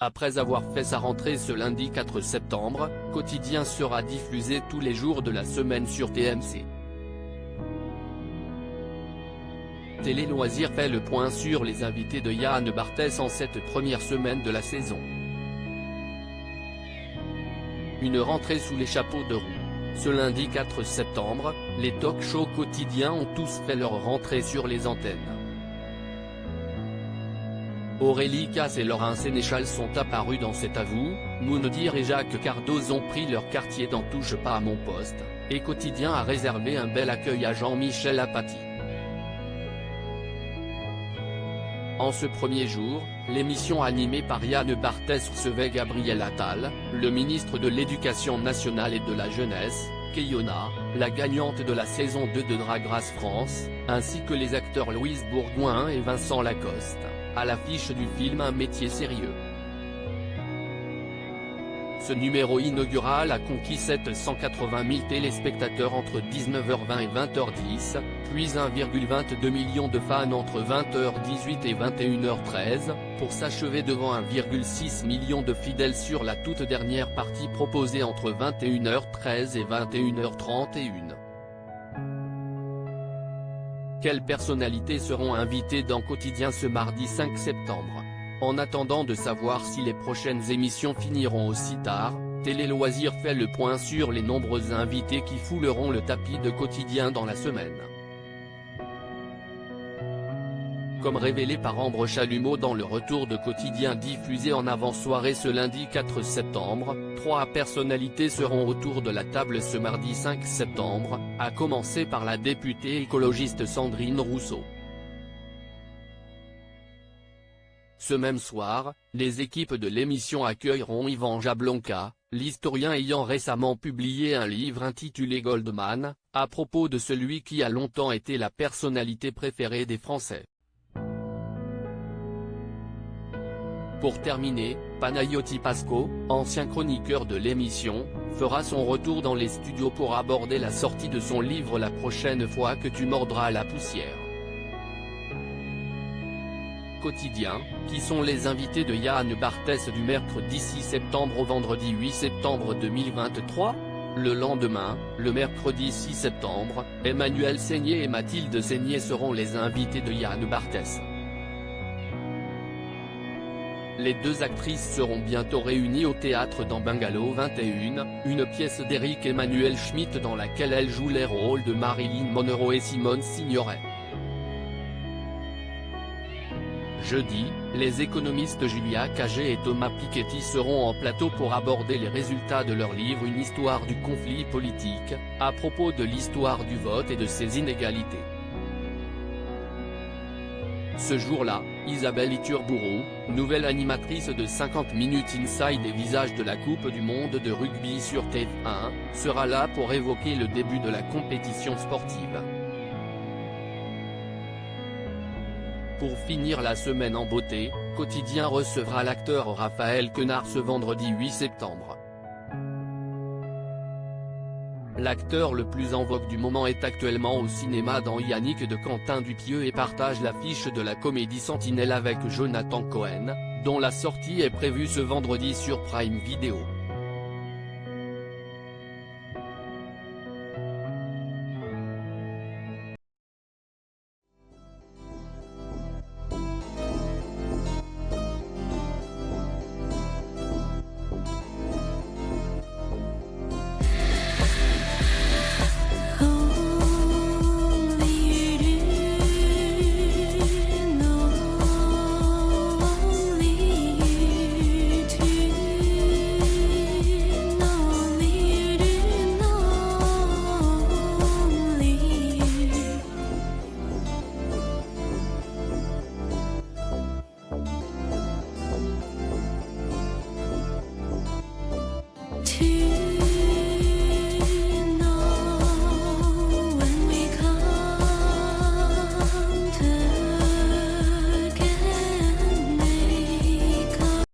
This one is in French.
Après avoir fait sa rentrée ce lundi 4 septembre, Quotidien sera diffusé tous les jours de la semaine sur TMC. Télé Loisirs fait le point sur les invités de Yann Barthès en cette première semaine de la saison. Une rentrée sous les chapeaux de roue. Ce lundi 4 septembre, les talk-shows quotidiens ont tous fait leur rentrée sur les antennes. Aurélie Casse et Laurent Sénéchal sont apparus dans C'est à vous, Moundir et Jacques Cardoz ont pris leur quartier dans Touche pas à mon poste, et Quotidien a réservé un bel accueil à Jean-Michel Apathy. En ce premier jour, l'émission animée par Yann Barthès recevait Gabriel Attal, le ministre de l'Éducation nationale et de la jeunesse, Keyona, la gagnante de la saison 2 de Drag Race France, ainsi que les acteurs Louise Bourgoin et Vincent Lacoste, à l'affiche du film Un métier sérieux. Ce numéro inaugural a conquis 780 000 téléspectateurs entre 19h20 et 20h10, puis 1,22 million de fans entre 20h18 et 21h13, pour s'achever devant 1,6 million de fidèles sur la toute dernière partie proposée entre 21h13 et 21h31. Quelles personnalités seront invitées dans Quotidien ce mardi 5 septembre ? En attendant de savoir si les prochaines émissions finiront aussi tard, Télé Loisirs fait le point sur les nombreux invités qui fouleront le tapis de Quotidien dans la semaine. Comme révélé par Ambre Chalumeau dans le retour de Quotidien diffusé en avant-soirée ce lundi 4 septembre, 3 personnalités seront autour de la table ce mardi 5 septembre, à commencer par la députée écologiste Sandrine Rousseau. Ce même soir, les équipes de l'émission accueilleront Yvan Jablonka, l'historien ayant récemment publié un livre intitulé Goldman, à propos de celui qui a longtemps été la personnalité préférée des Français. Pour terminer, Panayotis Pasco, ancien chroniqueur de l'émission, fera son retour dans les studios pour aborder la sortie de son livre La prochaine fois que tu mordras la poussière. Quotidien, qui sont les invités de Yann Barthès du mercredi 6 septembre au vendredi 8 septembre 2023 ? Le lendemain, le mercredi 6 septembre, Emmanuel Seigné et Mathilde Seigné seront les invités de Yann Barthès. Les deux actrices seront bientôt réunies au théâtre dans Bungalow 21, une pièce d'Éric Emmanuel Schmitt dans laquelle elles jouent les rôles de Marilyn Monroe et Simone Signoret. Jeudi, les économistes Julia Cagé et Thomas Piketty seront en plateau pour aborder les résultats de leur livre Une histoire du conflit politique, à propos de l'histoire du vote et de ses inégalités. Ce jour-là, Isabelle Iturburu, nouvelle animatrice de 50 minutes Inside des visages de la Coupe du monde de rugby sur TF1, sera là pour évoquer le début de la compétition sportive. Pour finir la semaine en beauté, Quotidien recevra l'acteur Raphaël Quenard ce vendredi 8 septembre. L'acteur le plus en vogue du moment est actuellement au cinéma dans Yannick de Quentin Dupieux et partage l'affiche de la comédie Sentinelle avec Jonathan Cohen, dont la sortie est prévue ce vendredi sur Prime Video.